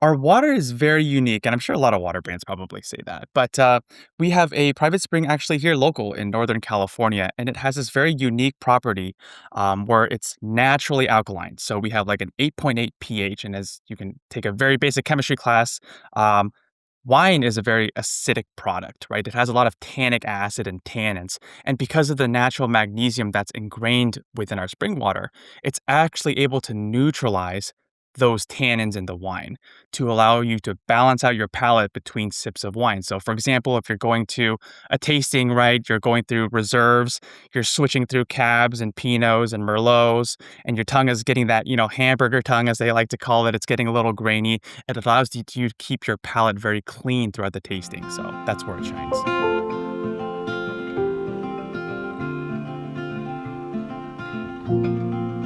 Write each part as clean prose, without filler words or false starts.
Our water is very unique, and I'm sure a lot of water brands probably say that. But we have a private spring actually here local in Northern California, and it has this very unique property where it's naturally alkaline. So we have like an 8.8 pH, and as you can take a very basic chemistry class, um, wine is a very acidic product, right? It has a lot of tannic acid and tannins. And because of the natural magnesium that's ingrained within our spring water, it's actually able to neutralize those tannins in the wine to allow you to balance out your palate between sips of wine. So, for example, if you're going to a tasting, right, you're going through reserves, you're switching through cabs and pinots and merlots, and your tongue is getting that, hamburger tongue, as they like to call it. It's getting a little grainy. It allows you to keep your palate very clean throughout the tasting. So, that's where it shines.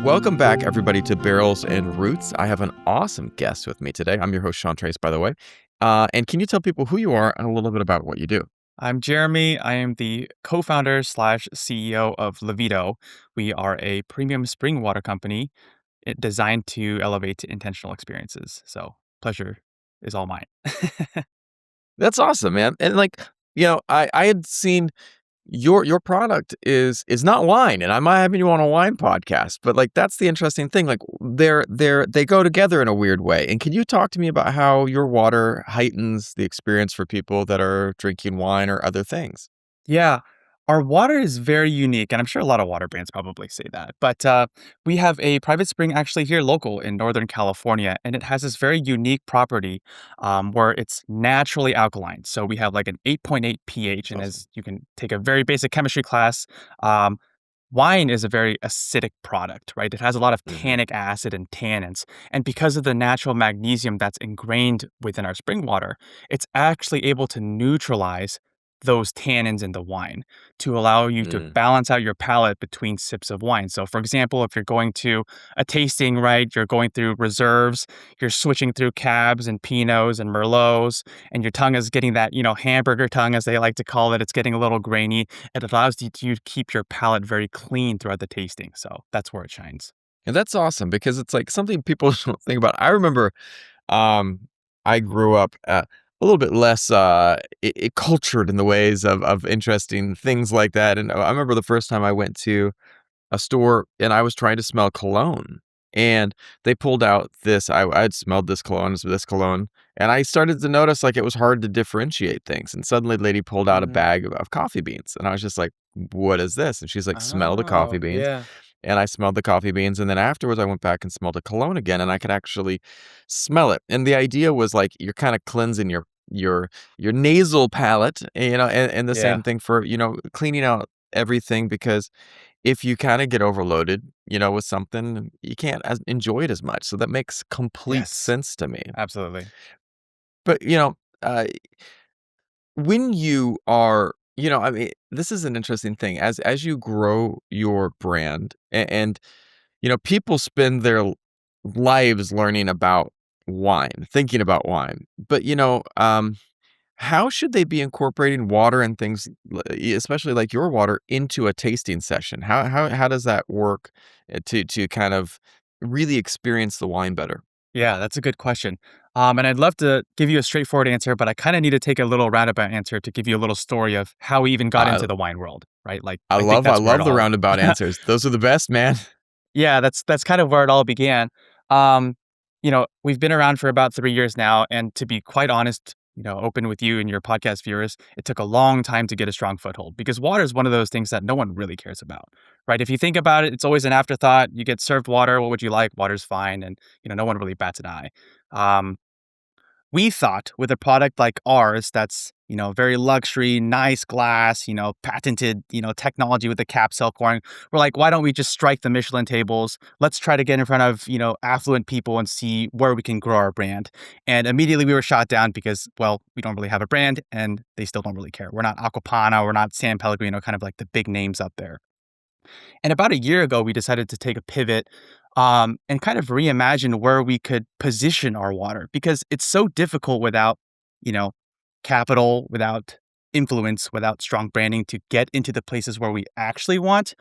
Welcome back, everybody, to Barrels and Roots. I have an awesome guest with me today. I'm your host, Sean Trace, by the way. And can you tell people who you are and a little bit about what you do? I'm Jeremy. I am the co-founder slash CEO of Leveto. We are a premium spring water company designed to elevate intentional experiences. So pleasure is all mine. That's awesome, man. And I had seen your product is not wine, and I'm not having you on a wine podcast, but like that's the interesting thing. Like they go together in a weird way. And can you talk to me about how your water heightens the experience for people that are drinking wine or other things? Yeah, our water is very unique, and I'm sure a lot of water brands probably say that. But we have a private spring actually here local in Northern California, and it has this very unique property where it's naturally alkaline. So we have like an 8.8 pH, and Awesome. as you can take a very basic chemistry class, um, wine is a very acidic product, right? It has a lot of Hmm. tannic acid and tannins. And because of the natural magnesium that's ingrained within our spring water, it's actually able to neutralize those tannins in the wine to allow you to Mm. balance out your palate between sips of wine. So, for example, if you're going to a tasting, right, you're going through reserves, you're switching through cabs and pinots and merlots, and your tongue is getting that, hamburger tongue, as they like to call it. It's getting a little grainy. It allows you to keep your palate very clean throughout the tasting. So that's where it shines. And that's awesome because it's like something people don't think about. I remember Um, I grew up, a little bit less, cultured in the ways of interesting things like that, and I remember the first time I went to a store and I was trying to smell cologne, and they pulled out I'd smelled this cologne, and I started to notice, like, it was hard to differentiate things, and suddenly the lady pulled out a Hmm. bag of coffee beans, and I was just like, "What is this?" And she's like, "Smell the coffee Oh, beans." yeah. And I smelled the coffee beans, and then afterwards, I went back and smelled a cologne again, and I could actually smell it. And the idea was like you're kind of cleansing your nasal palate, and the Yeah. same thing for cleaning out everything because if you kind of get overloaded, with something, you can't enjoy it as much. So that makes complete Yes. sense to me. Absolutely. But when you are, I mean, this is an interesting thing as you grow your brand and people spend their lives learning about wine, thinking about wine. But, how should they be incorporating water and things, especially like your water, into a tasting session? How does that work to kind of really experience the wine better? Yeah, that's a good question. And I'd love to give you a straightforward answer, but I kind of need to take a little roundabout answer to give you a little story of how we even got I into the wine world, right? Like, I I think love I that's where it love the all roundabout answers. Those are the best, man. Yeah, that's kind of where it all began. Um, we've been around for about 3 years now, and to be quite honest, open with you and your podcast viewers, it took a long time to get a strong foothold because water is one of those things that no one really cares about, right? If you think about it, it's always an afterthought. You get served water, what would you like? Water's fine, and no one really bats an eye. Um, we thought with a product like ours that's very luxury, nice glass, patented technology with the capsule coring, we're like, why don't we just strike the Michelin tables? Let's try to get in front of affluent people and see where we can grow our brand. And immediately we were shot down because, well, we don't really have a brand and they still don't really care. We're not Aquapana, we're not San Pellegrino, kind of like the big names up there. And about a year ago, we decided to take a pivot and kind of reimagine where we could position our water because it's so difficult without, you know, capital, without influence, without strong branding to get into the places where we actually want.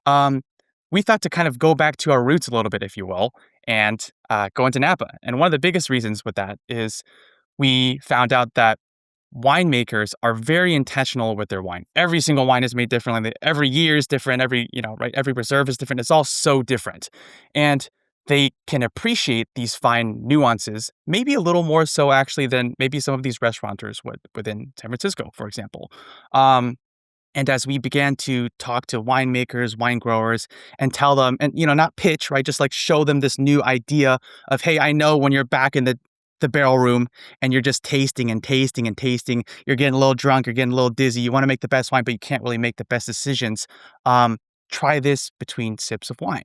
Um, we thought to kind of go back to our roots a little bit, if you will, and go into Napa. And one of the biggest reasons with that is we found out that winemakers are very intentional with their wine. Every single wine is made differently. Every year is different. Right? Every reserve is different. It's all so different. And they can appreciate these fine nuances, maybe a little more so actually than maybe some of these restaurateurs would within San Francisco, for example. Um, and as we began to talk to winemakers, wine growers, and tell them, and not pitch, right? Just like show them this new idea of, hey, I know when you're back in the barrel room and you're just tasting and tasting and tasting, you're getting a little drunk, you're getting a little dizzy, you want to make the best wine, but you can't really make the best decisions. Um, Try this between sips of wine.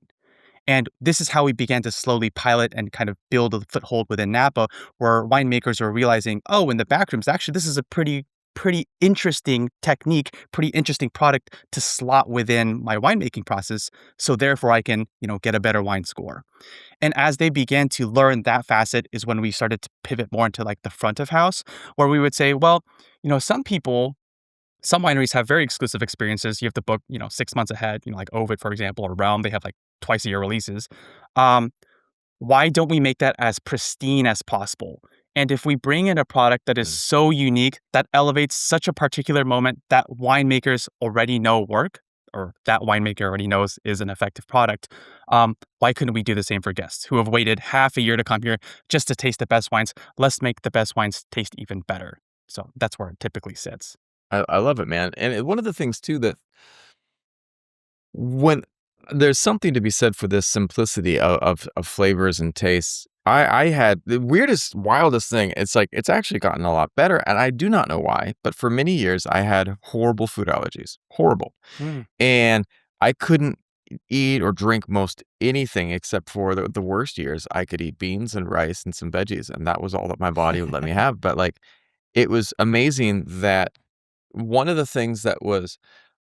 And this is how we began to slowly pilot and kind of build a foothold within Napa, where winemakers are realizing, oh, in the back rooms, actually, this is a pretty interesting technique, pretty interesting product to slot within my winemaking process. So therefore, I can, get a better wine score. And as they began to learn that facet is when we started to pivot more into like the front of house, where we would say, well, some wineries have very exclusive experiences. You have to book, 6 months ahead, like Ovid, for example, or Realm, they have like twice a year releases. Um, why don't we make that as pristine as possible? And if we bring in a product that is Mm. so unique, that elevates such a particular moment that winemakers already know work, or that winemaker already knows is an effective product, why couldn't we do the same for guests who have waited half a year to come here just to taste the best wines? Let's make the best wines taste even better. So that's where it typically sits. I love it, man. And one of the things too that when there's something to be said for this simplicity of flavors and tastes. I had the weirdest, wildest thing. It's like it's actually gotten a lot better, and I do not know why. But for many years, I had horrible food allergies, horrible, Mm. and I couldn't eat or drink most anything except for the worst years. I could eat beans and rice and some veggies, and that was all that my body would let me have. But like, it was amazing that one of the things that was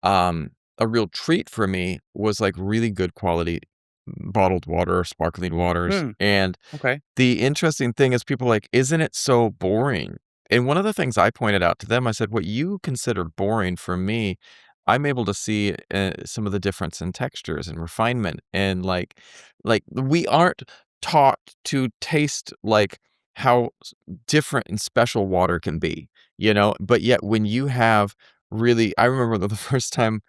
a real treat for me was, like, really good quality bottled water, sparkling waters, Mm. and Okay. the interesting thing is people are like, "Isn't it so boring?" And one of the things I pointed out to them, I said, "What you consider boring, for me, I'm able to see, some of the difference in textures and refinement, and, we aren't taught to taste, like, how different and special water can be, you know? But yet when you have really I remember the first time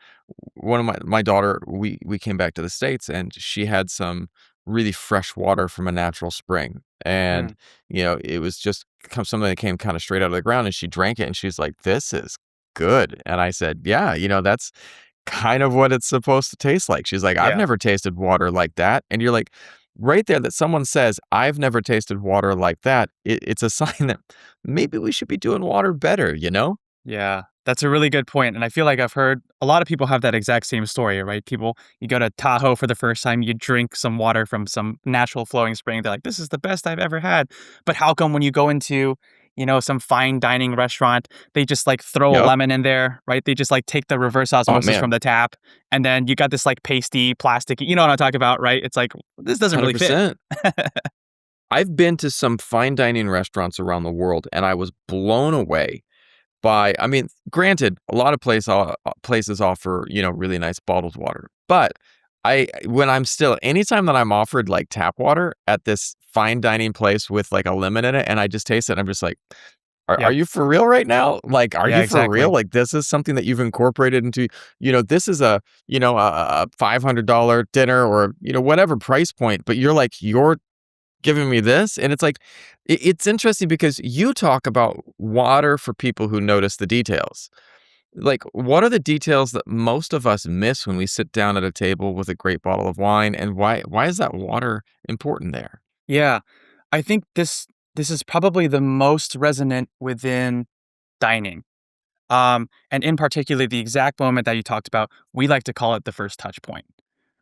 one of my daughter, we came back to the States, and she had some really fresh water from a natural spring, and, Mm. it was just something that came kinda straight out of the ground, and she drank it, and she's like, "This is good," and I said, "Yeah, that's kind of what it's supposed to taste like." She's like, "I've Yeah. never tasted water like that," and you're like, right there that someone says, "I've never tasted water like that," it's a sign that maybe we should be doing water better, you know? Yeah, that's a really good point, and I feel like I've heard a lot of people have that exact same story, right? You go to Tahoe for the first time, you drink some water from some natural flowing spring, they're like, "This is the best I've ever had." But how come when you go into, some fine dining restaurant, they just, like, throw a Yep. lemon in there, right? They just, like, take the reverse Oh, osmosis man. from the tap, and then you got this, like, pasty, plastic you know what I'm talking about, right? It's like, this doesn't really fit. 100%. I've been to some fine dining restaurants around the world, and I was blown away by I mean, granted, a lot of places offer, really nice bottled water, but when I'm still anytime that I'm offered, like, tap water at this fine dining place with, like, a lemon in it, and I just taste it, I'm just like, "Are Yep. you for real right now? Like, are Yeah, you for real? exactly. Like, this is something that you've incorporated into" this is a $500 dinner or, whatever price point, but you're giving me this? And it's like, it's interesting because you talk about water for people who notice the details. Like, what are the details that most of us miss when we sit down at a table with a great bottle of wine, and why is that water important there? Yeah. I think this is probably the most resonant within dining. And in particular, the exact moment that you talked about, we like to call it the first touch point,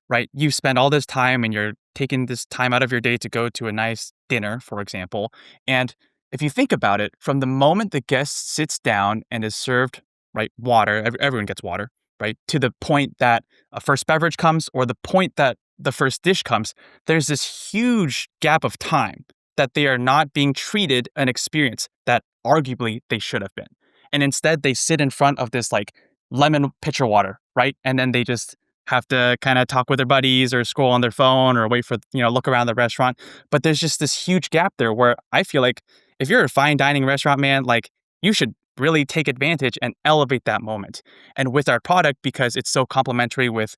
right? You spend all this time and you're taking this time out of your day to go to a nice dinner, for example. And if you think about it, from the moment the guest sits down and is served, right, water, everyone gets water, right, to the point that a first beverage comes or the point that the first dish comes, there's this huge gap of time that they are not being treated an experience that arguably they should have been. And instead, they sit in front of this like lemon pitcher water, right? And then they just have to kind of talk with their buddies or scroll on their phone or wait for, look around the restaurant. But there's just this huge gap there where I feel like if you're a fine dining restaurant, man, like you should really take advantage and elevate that moment. And with our product, because it's so complementary with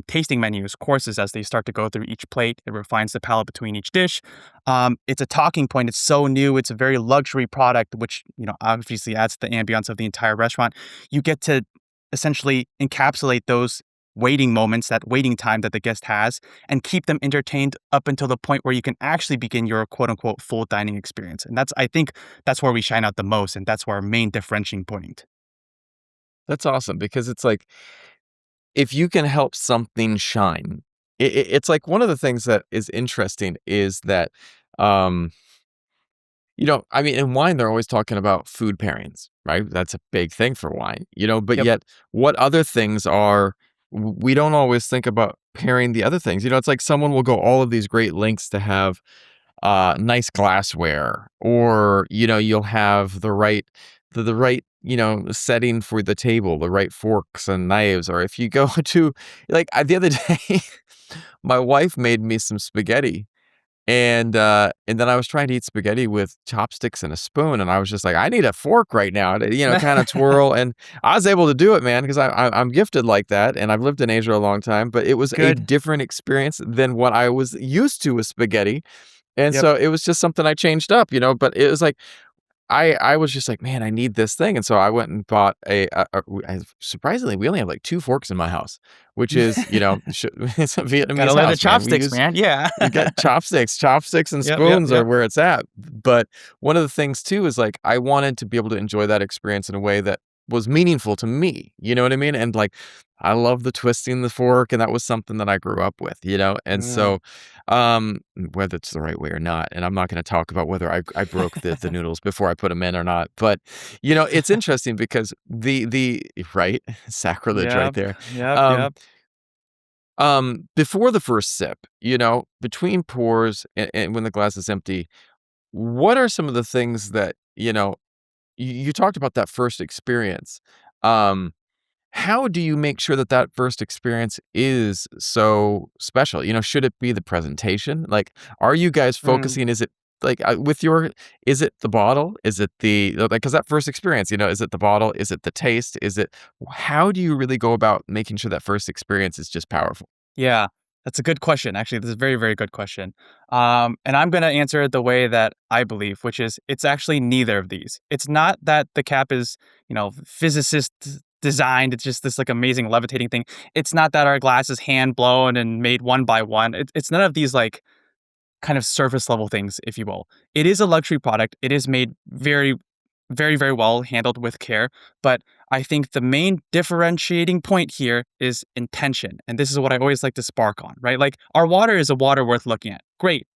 tasting menus, courses as they start to go through each plate, it refines the palate between each dish. It's a talking point. It's so new. It's a very luxury product, which obviously adds to the ambiance of the entire restaurant. You get to essentially encapsulate those waiting moments, that waiting time that the guest has, and keep them entertained up until the point where you can actually begin your quote unquote full dining experience. And I think that's where we shine out the most. And that's where our main differentiating point. That's awesome because it's like, if you can help something shine, it's like one of the things that is interesting is that, um, I mean, in wine, they're always talking about food pairings, right? That's a big thing for wine, but Yep. yet what other things are, we don't always think about pairing the other things. It's like someone will go all of these great lengths to have nice glassware, or you'll have the right setting for the table, the right forks and knives. Or if you go to, like, the other day, my wife made me some spaghetti, and then I was trying to eat spaghetti with chopsticks and a spoon, and I was just like, I need a fork right now to kind of twirl. And I was able to do it, man, because I'm gifted like that, and I've lived in Asia a long time. But it was a Good. different experience than what I was used to with spaghetti. And Yep. so it was just something I changed up, but it was like I was just like, "Man, I need this thing," and so I went and bought surprisingly, we only have, like, 2 forks in my house, which is, sh it's a Gotta Vietnamese learn the house, man. chopsticks, man. Yeah. We got chopsticks. Chopsticks and Yep. Yep. spoons are Yep. where it's at, but one of the things too is, like, I wanted to be able to enjoy that experience in a way that was meaningful to me, you know what I mean? And, like, I love the twisting the fork, and that was something that I grew up with, and Mm. so, whether it's the right way or not, and I'm not gonna talk about whether I broke the noodles before I put them in or not, but, it's interesting because the right? Sacrilege right Yep. there. Yep. Um Yep. before the first sip, between pours and when the glass is empty, what are some of the things that, you talked about that first experience. Um, how do you make sure that that first experience is so special? Should it be the presentation? Like, are you guys Mm. focusing? Is it like is it the bottle? Is it like, because that first experience, is it the bottle? Is it the taste? How do you really go about making sure that first experience is just powerful? Yeah, that's a good question. Actually, this is a very, very good question. And I'm going to answer it the way that I believe, which is it's actually neither of these. It's not that the cap is, physicist designed. It's just this like amazing levitating thing. It's not that our glass is hand blown and made one by one. It's none of these like kind of surface level things, if you will. It is a luxury product. It is made very, very, very well, handled with care. But I think the main differentiating point here is intention. And this is what I always like to spark on, right? Like our water is a water worth looking at. Great.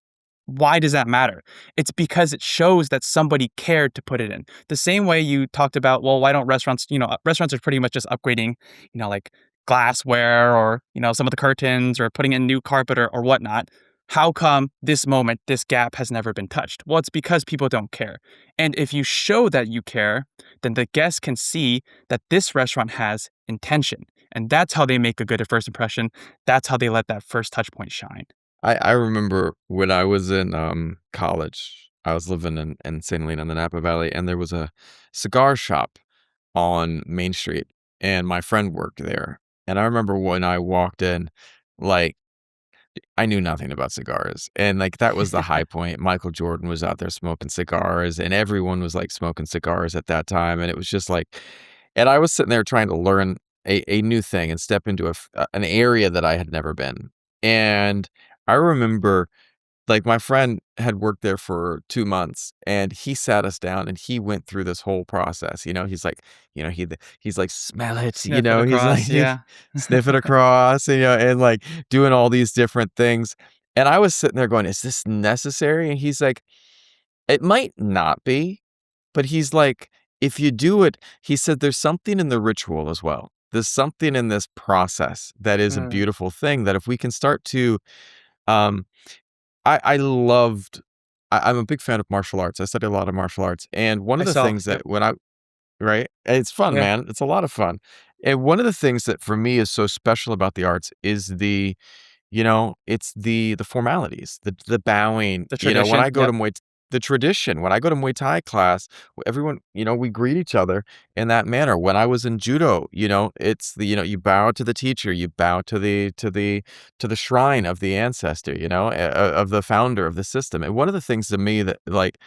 Why does that matter? It's because it shows that somebody cared to put it in. The same way you talked about, well, why don't restaurants, restaurants are pretty much just upgrading, like glassware or, some of the curtains or putting in new carpet or whatnot. How come this moment, this gap has never been touched? Well, it's because people don't care. And if you show that you care, then the guests can see that this restaurant has intention. And that's how they make a good first impression. That's how they let that first touch point shine. I remember when I was in, college, I was living in St. Helena in the Napa Valley, and there was a cigar shop on Main Street, and my friend worked there, and I remember when I walked in, like, I knew nothing about cigars, and, like, that was the high point. Michael Jordan was out there smoking cigars, and everyone was, like, smoking cigars at that time, and it was just like, and I was sitting there trying to learn a new thing and step into an area that I had never been, and I remember, like, my friend had worked there for 2 months, and he sat us down, and he went through this whole process, he's like, he's like, "Smell it," Sniff it he's like, across, yeah. sniff it across, and, like, doing all these different things, and I was sitting there going, "Is this necessary?" And he's like, "It might not be," but he's like, "If you do it," he said, "there's something in the ritual as well. There's something in this process that is a Mm, beautiful thing that if we can start to," um I loved I'm a big fan of martial arts. I study a lot of martial arts, and one of the myself, things yep. that when I right? It's fun, Yeah. man. It's a lot of fun. And one of the things that for me is so special about the arts is it's the formalities, the bowing. The When tradition. I go to Yep. the tradition, when I go to Muay Thai class, everyone, we greet each other in that manner. When I was in judo, it's you bow to the teacher, you bow to the shrine of the ancestor, of the founder of the system. And one of the things to me that like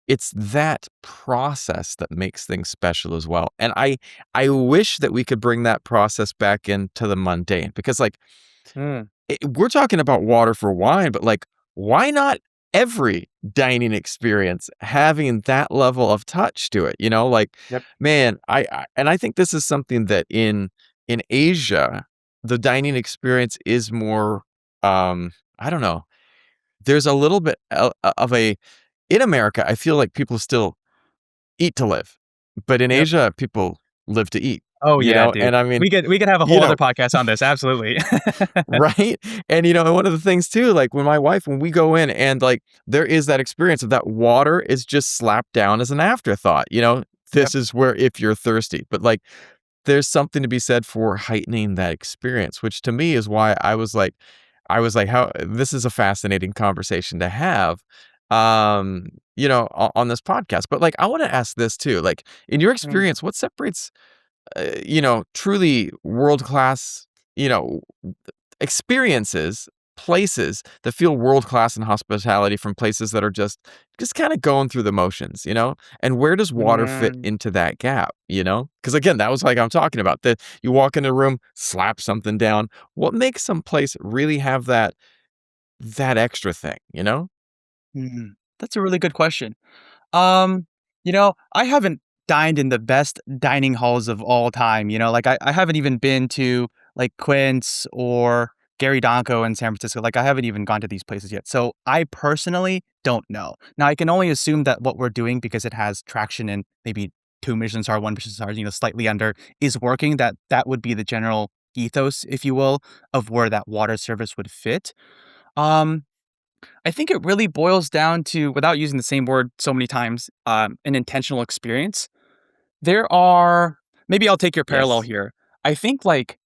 it's that process that makes things special as well. And I wish that we could bring that process back into the mundane because like Mm. we're talking about water for wine, but like, why not every dining experience having that level of touch to it? Like, Yep. man, and I think this is something that in Asia, the dining experience is more, I don't know. There's a little bit of a in America. I feel like people still eat to live, but in Yep. Asia, people live to eat. Oh, yeah, dude. And I mean, We could have a you whole other know, podcast on this, absolutely. right? And and one of the things too, like when we go in and like there is that experience of that water is just slapped down as an afterthought, Yep. this is where if you're thirsty, but like there's something to be said for heightening that experience, which to me is why how this is a fascinating conversation to have, on this podcast. But like, I want to ask this too, like in your Mm, experience, what separates, truly world class, you know, experiences, places that feel world class in hospitality from places that are just kind of going through the motions, And where does water fit mm, into that gap? Because again, that was like I'm talking about that you walk in a room, slap something down. What makes some place really have that extra thing? mm. That's a really good question. Um, I haven't dined in the best dining halls of all time, like I haven't even been to like Quince or Gary Donko in San Francisco. Like I haven't even gone to these places yet. So I personally don't know. Now I can only assume that what we're doing because it has traction in maybe two Michelin star, one Michelin star, slightly under is working, that would be the general ethos, if you will, of where that water service would fit. Um, I think it really boils down to, without using the same word so many times, an intentional experience. There are maybe I'll take your parallel Yes. here. I think like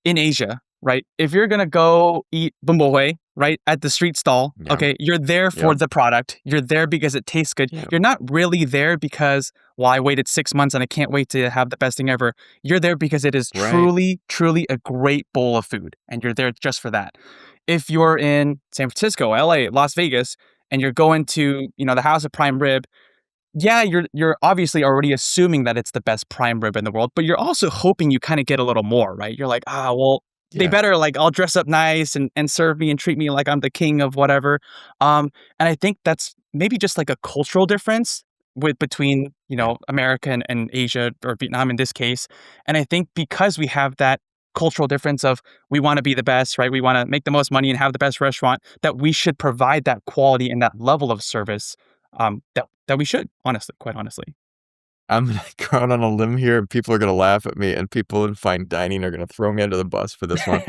in Asia, right? If you're gonna go eat bumbohui, right, at the street stall, Yeah. okay, you're there for Yep. the product. You're there because it tastes good. Yep. You're not really there because, well, I waited 6 months and I can't wait to have the best thing ever. You're there because it is Right. truly, truly a great bowl of food, and you're there just for that. If you're in San Francisco, LA, Las Vegas, and you're going to, the House of Prime Rib, yeah, you're obviously already assuming that it's the best prime rib in the world, but you're also hoping you kinda get a little more, right? You're like, "Ah, well, they Yes. better, like, all dress up nice and serve me and treat me like I'm the king of whatever." And I think that's maybe just, like, a cultural difference between, Yeah. America and Asia or Vietnam in this case, and I think because we have that cultural difference of we wanna be the best, right? We wanna make the most money and have the best restaurant, that we should provide that quality and that level of service, that we should, honestly, quite honestly. I'm gonna go out on a limb here, and people are gonna laugh at me, and people in fine dining are gonna throw me under the bus for this one.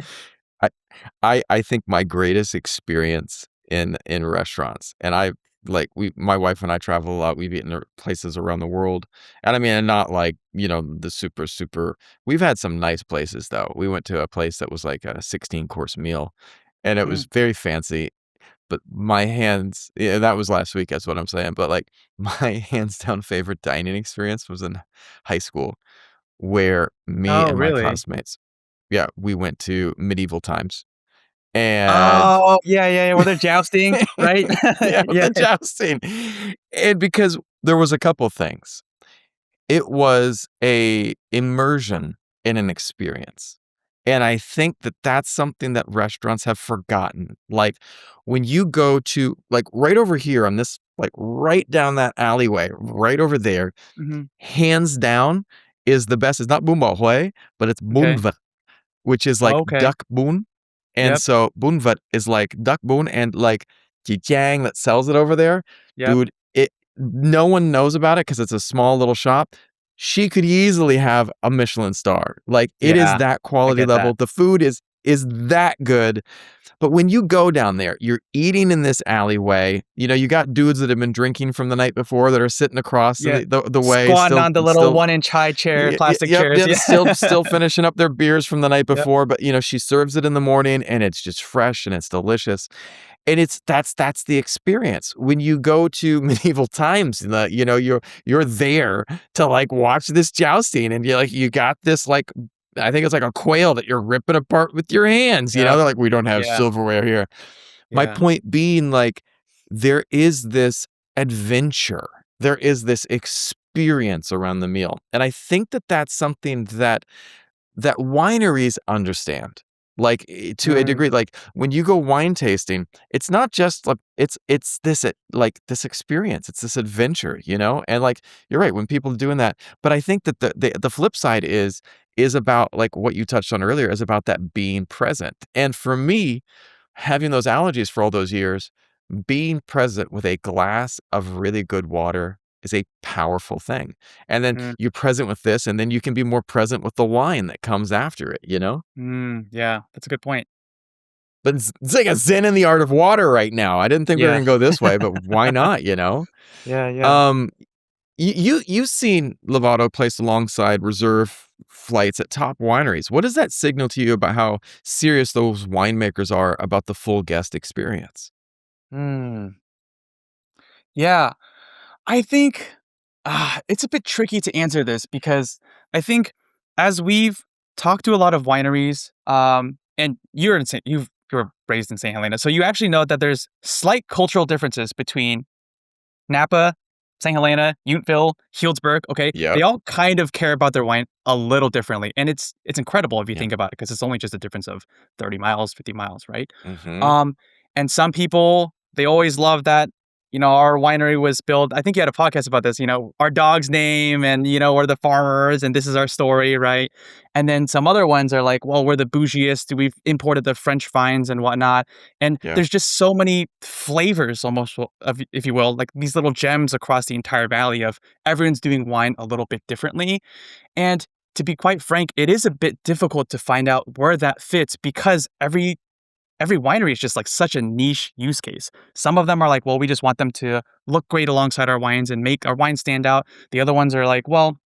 I I think my greatest experience in restaurants, and my wife and I travel a lot. We've eaten at places around the world, and I mean, and not like the super super. We've had some nice places though. We went to a place that was like a 16-course meal, and it was Mm. very fancy. But my hands yeah, that was last week, that's what I'm saying, but, like, my hands down favorite dining experience was in high school, where me Oh, and my really? classmates yeah, we went to medieval times, and Oh, yeah, yeah, yeah, where they're jousting, right? yeah, with Yeah. the jousting, and because there was a couple things. It was a immersion in an experience, and I think that that's something that restaurants have forgotten. Like, when you go to like, right over here on this like, right down that alleyway, right over there, Mhm. hands down is the best. It's not Bún Bò Huế, but it's Okay. Bún Phở, which is like Okay. duck bún, and Yep, so Bún Phở is like duck bún and, like, Jijiang that sells it over there, yep. dude, no one knows about it because it's a small little shop. She could easily have a Michelin star. Like, it is Yeah, that I quality get level. that. The food is is that good. But when you go down there, you're eating in this alleyway. You got dudes that have been drinking from the night before that are sitting across Yeah. the way, Squatting still on the little still 1-inch high chair, plastic yep, chairs. yep, Yeah. still finishing up their beers from the night Yep. before, but she serves it in the morning and it's just fresh and it's delicious. And that's the experience. When you go to medieval times, you're there to like watch this jousting and you got this like I think it's like a quail that you're ripping apart with your hands. Yep. They're like, we don't have Yeah. silverware here. My Yeah. point being, like, there is this adventure. There is this experience around the meal. And I think that that's something that wineries understand. Like, to a Mm, degree, like, when you go wine tasting, it's not just like it's this, like, this experience, it's this adventure, And, like, you're right, when people are doing that but I think that the flip side is about, like, what you touched on earlier, is about that being present. And for me, having those allergies for all those years, being present with a glass of really good water is a powerful thing. And then mm, you're present with this, and then you can be more present with the wine that comes after it? yeah, that's a good point. But it's like a zen in the art of water right now. I didn't think we were Yeah. gonna go this way, but why not? Yeah, yeah. Um, you've seen Levato placed alongside reserve flights at top wineries. What does that signal to you about how serious those winemakers are about the full guest experience? Mm, yeah. I think, it's a bit tricky to answer this because I think as we've talked to a lot of wineries, and you were raised in St. Helena, so you actually know that there's slight cultural differences between Napa, St. Helena, Utenville, Healdsburg, okay? They Yep. all kind of care about their wine a little differently, and it's incredible if you Yeah. think about it because it's only just a difference of 30 miles, 50 miles, right? Mhm. Um, and some people, they always love that, our winery was built I think you had a podcast about this, our dog's name and, we're the farmers and this is our story, right? And then some other ones are like, well, we're the bougiest, we've imported the French vines and whatnot. And Yeah. there's just so many flavors almost, of, if you will, like these little gems across the entire valley of everyone's doing wine a little bit differently. And to be quite frank, it is a bit difficult to find out where that fits because every winery is just like such a niche use case. Some of them are like, well, we just want them to look great alongside our wines and make our wine stand out. The other ones are like, well,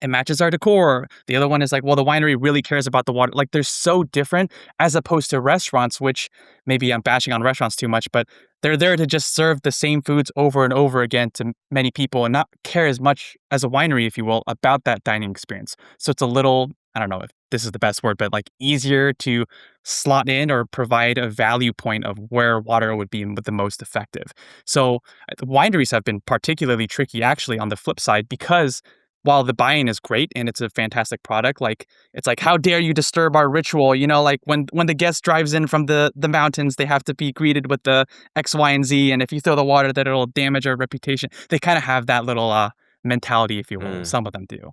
it matches our decor. The other one is like, well, the winery really cares about the water. Like they're so different as opposed to restaurants, which maybe I'm bashing on restaurants too much, but they're there to just serve the same foods over and over again to many people and not care as much as a winery, if you will, about that dining experience. So it's a little, I don't know if this is the best word, but like easier to slot in or provide a value point of where water would be the most effective. So the wineries have been particularly tricky actually on the flip side because while the buy-in is great and it's a fantastic product, like it's like, how dare you disturb our ritual? Like when the guest drives in from the mountains, they have to be greeted with the X, Y, and Z. And if you throw the water, that it'll damage our reputation. They kind of have that little mentality, if you will. Mm. Some of them do.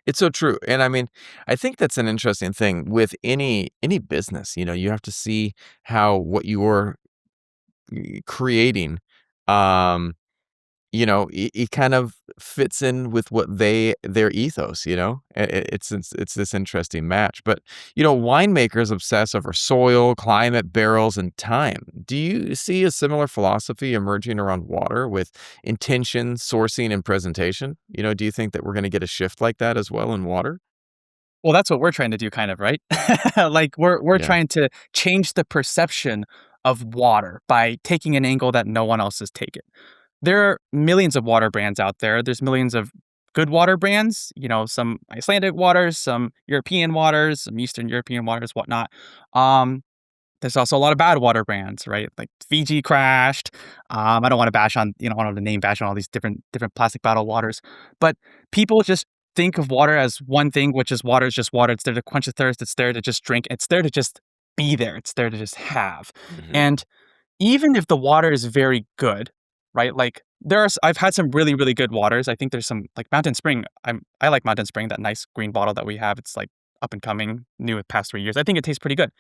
It's so true, and I mean, I think that's an interesting thing with any business, you have to see how what you're creating, um, it kind of fits in with what their ethos. It's this interesting match, but, winemakers obsess over soil, climate, barrels, and time. Do you see a similar philosophy emerging around water with intention, sourcing, and presentation? Do you think that we're gonna get a shift like that as well in water? Well, that's what we're trying to do, kind of, right? Like we're Yeah. trying to change the perception of water by taking an angle that no one else has taken. There are millions of water brands out there. There's millions of good water brands, some Icelandic waters, some European waters, some Eastern European waters, whatnot. Um, there's also a lot of bad water brands, right? Like Fiji crashed. I don't want to bash on, I don't want to name bash on all these different plastic bottle waters, but people just think of water as one thing, which is water is just water. It's there to quench the thirst. It's there to just drink. It's there to just be there. It's there to just have. Mhm. And even if the water is very good, right? Like I've had some really, really good waters. I think there's some like Mountain Spring. I like Mountain Spring, that nice green bottle that we have. It's like up and coming, new with past 3 years. I think it tastes pretty good.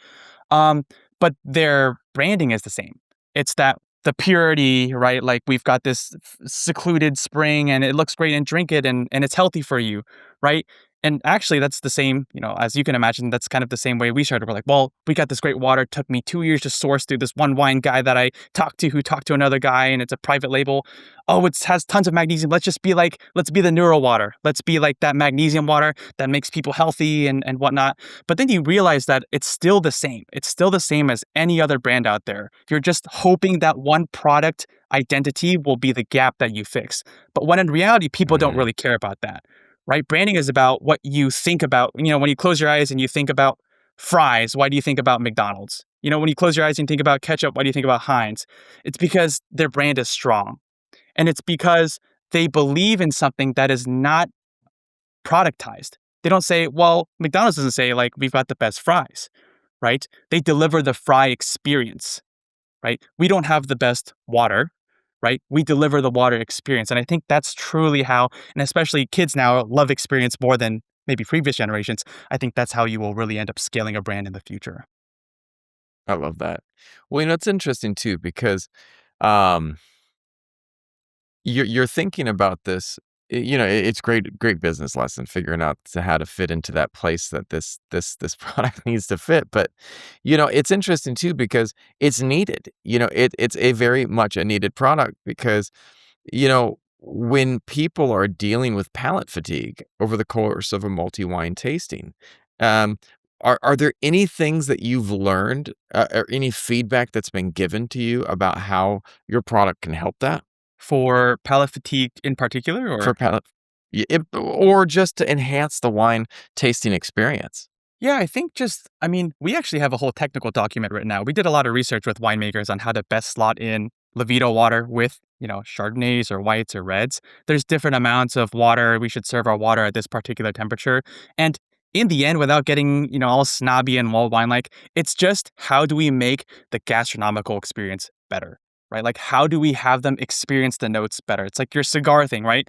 Um, but their branding is the same. It's that the purity, right? Like we've got this secluded spring and it looks great and drink it and it's healthy for you, right? And actually, that's the same, as you can imagine, that's kind of the same way we started. We're like, well, we got this great water. It took me 2 years to source through this one wine guy that I talked to who talked to another guy, and it's a private label. Oh, it has tons of magnesium. Let's be the neuro water. Let's be like that magnesium water that makes people healthy and whatnot. But then you realize that it's still the same. It's still the same as any other brand out there. You're just hoping that one product identity will be the gap that you fix. But when in reality, people don't Mm, really care about that, right? Branding is about what you think about. When you close your eyes and you think about fries, why do you think about McDonald's? When you close your eyes and think about ketchup, why do you think about Heinz? It's because their brand is strong. And it's because they believe in something that is not productized. They don't say, well, McDonald's doesn't say, like, we've got the best fries, right? They deliver the fry experience, right? We don't have the best water, right? We deliver the water experience. And I think that's truly how, and especially kids now love experience more than maybe previous generations. I think that's how you will really end up scaling a brand in the future. I love that. Well, it's interesting too because, um, you're thinking about this, it's great business lesson figuring out to how to fit into that place that this product needs to fit, but, it's interesting too because it's needed, it's a very much a needed product because, when people are dealing with palate fatigue over the course of a multi-wine tasting, um, are there any things that you've learned, or any feedback that's been given to you about how your product can help that? For palate fatigue in particular, For or? palate or just to enhance the wine tasting experience. Yeah, I mean, we actually have a whole technical document written out. We did a lot of research with winemakers on how to best slot in Leveto water with, Chardonnays or whites or reds. There's different amounts of water. We should serve our water at this particular temperature. And in the end, without getting, all snobby and wall wine like, it's just how do we make the gastronomical experience better, right? Like, how do we have them experience the notes better? It's like your cigar thing, right?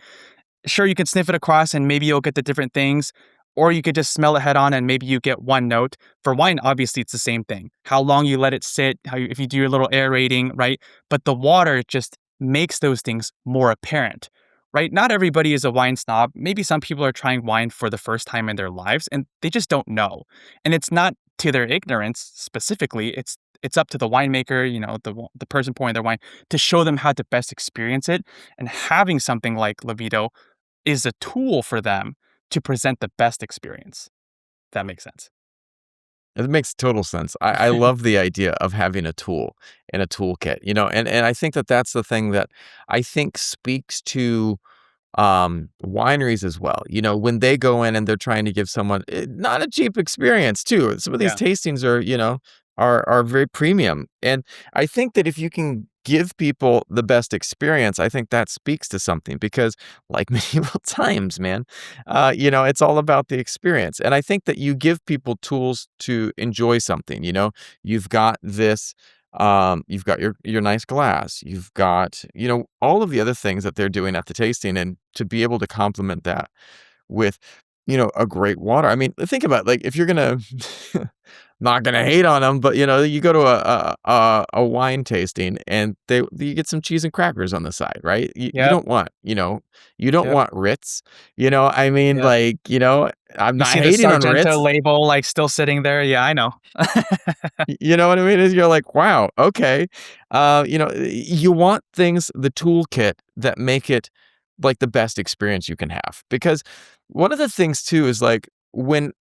Sure, you can sniff it across and maybe you'll get the different things, or you could just smell it head on and maybe you get one note. For wine, obviously, it's the same thing. How long you let it sit, if you do your little aerating, right? But the water just makes those things more apparent, right? Not everybody is a wine snob. Maybe some people are trying wine for the first time in their lives and they just don't know. And it's not to their ignorance specifically. It's up to the winemaker, the person pouring their wine to show them how to best experience it. And having something like Levito is a tool for them to present the best experience. If that makes sense. It makes total sense. I love the idea of having a tool in a toolkit, and I think that that's the thing that I think speaks to wineries as well. When they go in and they're trying to give someone not a cheap experience too. Some of these Yeah. tastings are, are very premium. And I think that if you can give people the best experience, I think that speaks to something because like medieval times, man, it's all about the experience. And I think that you give people tools to enjoy something, you've got this you've got your nice glass. You've got, all of the other things that they're doing at the tasting, and to be able to complement that with, a great water. I mean, think about it, like if you're gonna not gonna hate on them, but you go to a wine tasting and you get some cheese and crackers on the side, right? You Yep. don't want, you don't Yep. want Ritz, I mean, Yep. like, I'm You not see the hating on Sargento Ritz. label, like, still sitting there. Yeah, I know. You know what I mean? Is you're like, "Wow, okay." You want things the toolkit that make it, like, the best experience you can have, because one of the things too is, like, when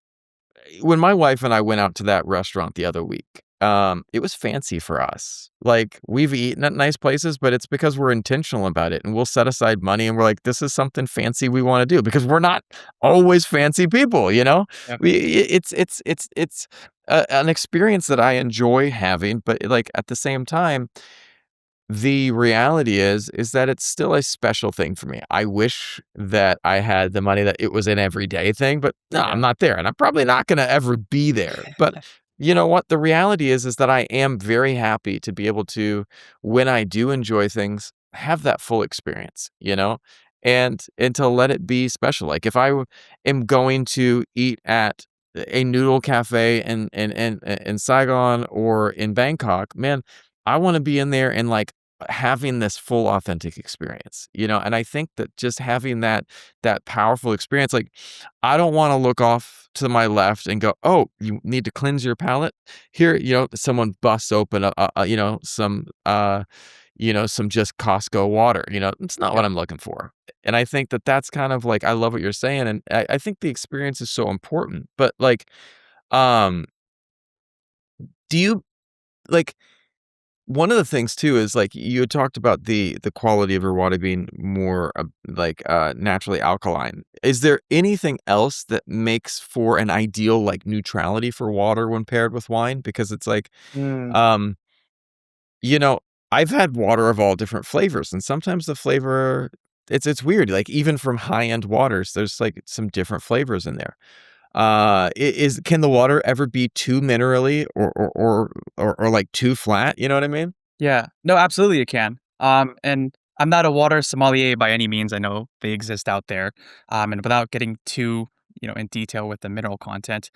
my wife and I went out to that restaurant the other week, it was fancy for us. Like, we've eaten at nice places, but it's because we're intentional about it, and we'll set aside money, and we're like, "This is something fancy we wanna do," because we're not always fancy people, you know? Yep. It's an experience that I enjoy having, but, like, at the same time, the reality is that it's still a special thing for me. I wish that I had the money that it was an everyday thing, but no, I'm Yeah. not there, and I'm probably not gonna ever be there, but you know what? The reality is that I am very happy to be able to, when I do enjoy things, have that full experience, and to let it be special. Like, if am going to eat at a noodle cafe in Saigon or in Bangkok, man, I wanna be in there and, like, having this full authentic experience, and I think that just having that powerful experience, like, I don't want to look off to my left and go, oh, you need to cleanse your palate here. Someone busts open some just Costco water. It's not what Yep. I'm looking for. And I think that that's kind of like, I love what you're saying, and I think the experience is so important. But like, um do you like one of the things too is, like, you had talked about the quality of your water being more, naturally alkaline. Is there anything else that makes for an ideal, like, neutrality for water when paired with wine? Because it's like, Mm, um, you know, I've had water of all different flavors, and sometimes the flavor it's weird, like, even from high-end waters, there's, like, some different flavors in there. Is can the water ever be too minerally or like, too flat? You know what I mean? yeah. No, absolutely it can. And I'm not a water sommelier by any means. I know they exist out there. And without getting too, in detail with the mineral content,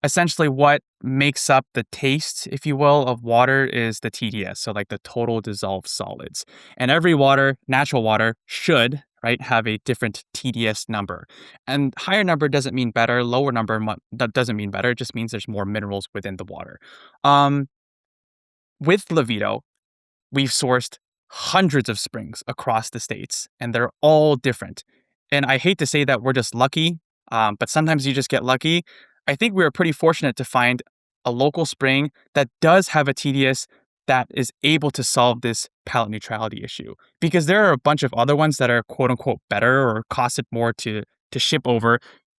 essentially what makes up the taste, if you will, of water is the TDS, so like the total dissolved solids. And every water, natural water, should, right, have a different TDS number. And higher number doesn't mean better, lower number that doesn't mean better, it just means there's more minerals within the water. Um, with Leveto, we've sourced hundreds of springs across the states, and they're all different. And I hate to say that we're just lucky, but sometimes you just get lucky. I think we were pretty fortunate to find a local spring that does have a TDS that is able to solve this palate neutrality issue. Because there are a bunch of other ones that are quote unquote better or costed more to ship over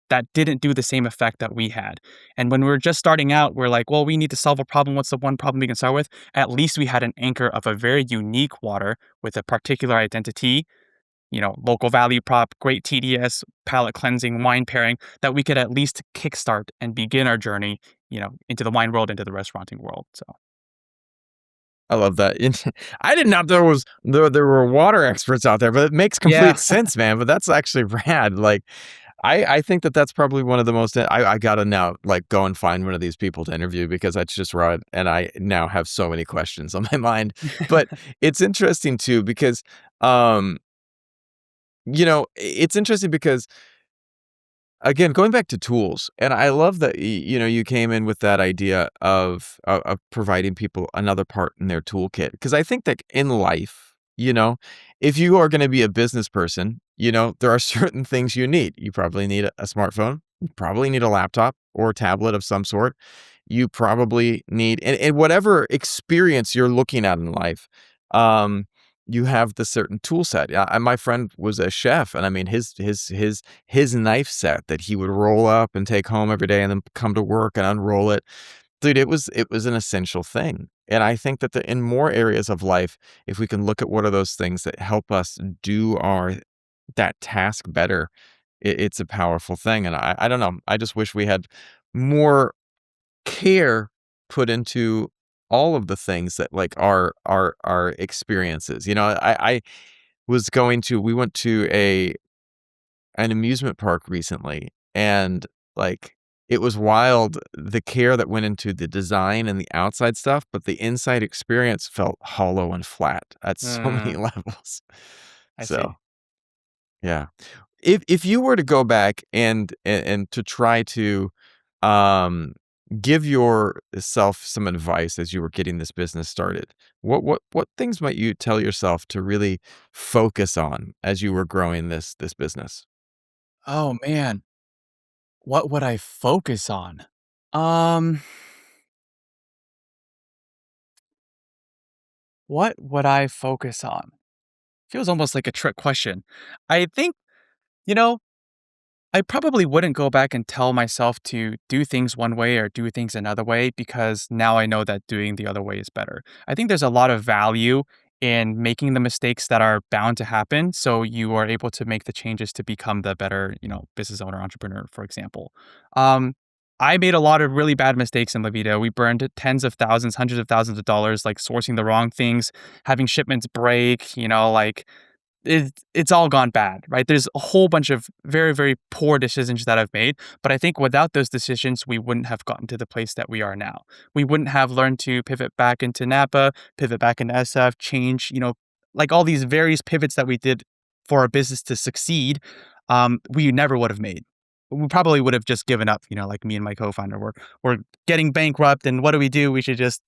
that didn't do the same effect that we had. And when we were just starting out, we're like, well, we need to solve a problem. What's the one problem we can start with? At least we had an anchor of a very unique water with a particular identity, local value prop, great TDS, palate cleansing, wine pairing that we could at least kickstart and begin our journey, into the wine world, into the restauranting world. So, I love that. I did not know there were water experts out there, but it makes yeah. complete sense, man. But that's actually rad. Like, I think that that's probably one of the most. I gotta now, like, go and find one of these people to interview, because that's just rad, and I now have so many questions on my mind. But it's interesting too, because um it's interesting because, again, going back to tools, and I love that you came in with that idea of providing people another part in their toolkit, because I think that in life, if you are going to be a business person, there are certain things you need. You probably need a smartphone. You probably need a laptop or a tablet of some sort. You probably need, and whatever experience you're looking at in life, um, you have the certain tool set. My friend was a chef, and I mean his knife set that he would roll up and take home every day, and then come to work and unroll it. Dude, it was an essential thing. And I think that in more areas of life, if we can look at what are those things that help us do that task better, it's a powerful thing. And I don't know. I just wish we had more care put into all of the things that, like, our experiences. I was going to we went to an amusement park recently, and, like, it was wild, the care that went into the design and the outside stuff, but the inside experience felt hollow and flat at so many Mm, levels. I see. So, yeah. If you were to go back and to try to, um, give yourself some advice as you were getting this business started, what things might you tell yourself to really focus on as you were growing this business? Oh man, what would I focus on? Um, what would I focus on? Feels almost like a trick question. I think, you know, I probably wouldn't go back and tell myself to do things one way or do things another way because now I know that doing the other way is better. I think there's a lot of value in making the mistakes that are bound to happen so you are able to make the changes to become the better, business owner, entrepreneur, for example. Um, I made a lot of really bad mistakes in La Vida. We burned tens of thousands, hundreds of thousands of dollars, like sourcing the wrong things, having shipments break, like it's all gone bad, right? There's a whole bunch of very, very poor decisions that I've made, but I think without those decisions, we wouldn't have gotten to the place that we are now. We wouldn't have learned to pivot back into Napa, pivot back into SF, change, like all these various pivots that we did for our business to succeed, we never would have made. We probably would have just given up, like me and my co-founder. We're getting bankrupt, and what do we do? We should just,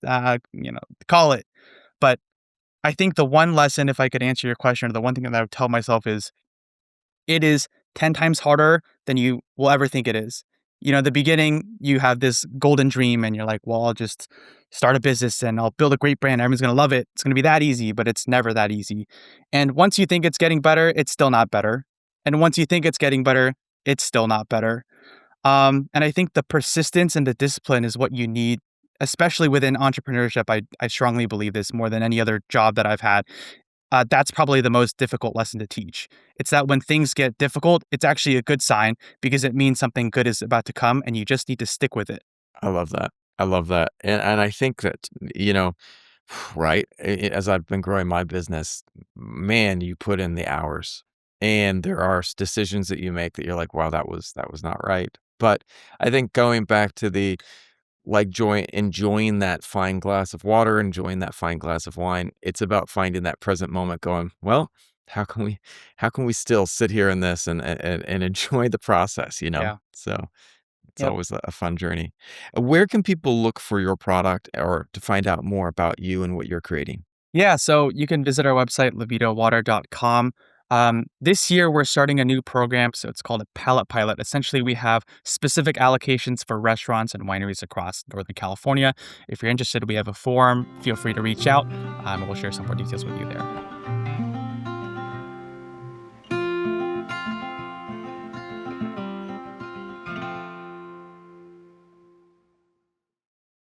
call it. But I think the one lesson, if I could answer your question, or the one thing that I would tell myself is it is 10 times harder than you will ever think it is. The beginning, you have this golden dream and you're like, well, I'll just start a business and I'll build a great brand. Everyone's going to love it. It's going to be that easy, but it's never that easy. And once you think it's getting better, it's still not better. And once you think it's getting better, it's still not better. And I think the persistence and the discipline is what you need, especially within entrepreneurship. I strongly believe this more than any other job that I've had. That's probably the most difficult lesson to teach. It's that when things get difficult, it's actually a good sign because it means something good is about to come and you just need to stick with it. I love that. I love that. And I think that, right, as I've been growing my business, man, you put in the hours and there are decisions that you make that you're like, wow, that was not right. But I think going back to the like enjoying that fine glass of water, enjoying that fine glass of wine, it's about finding that present moment going, well, how can we how can we still sit here in this and enjoy the process, you know? Yeah. So it's Yep. always a fun journey. Where can people look for your product or to find out more about you and what you're creating? Yeah, so you can visit our website, levitowater.com. This year, we're starting a new program, so it's called a palate pilot. Essentially, we have specific allocations for restaurants and wineries across Northern California. If you're interested, we have a forum. Feel free to reach out, and we'll share some more details with you there.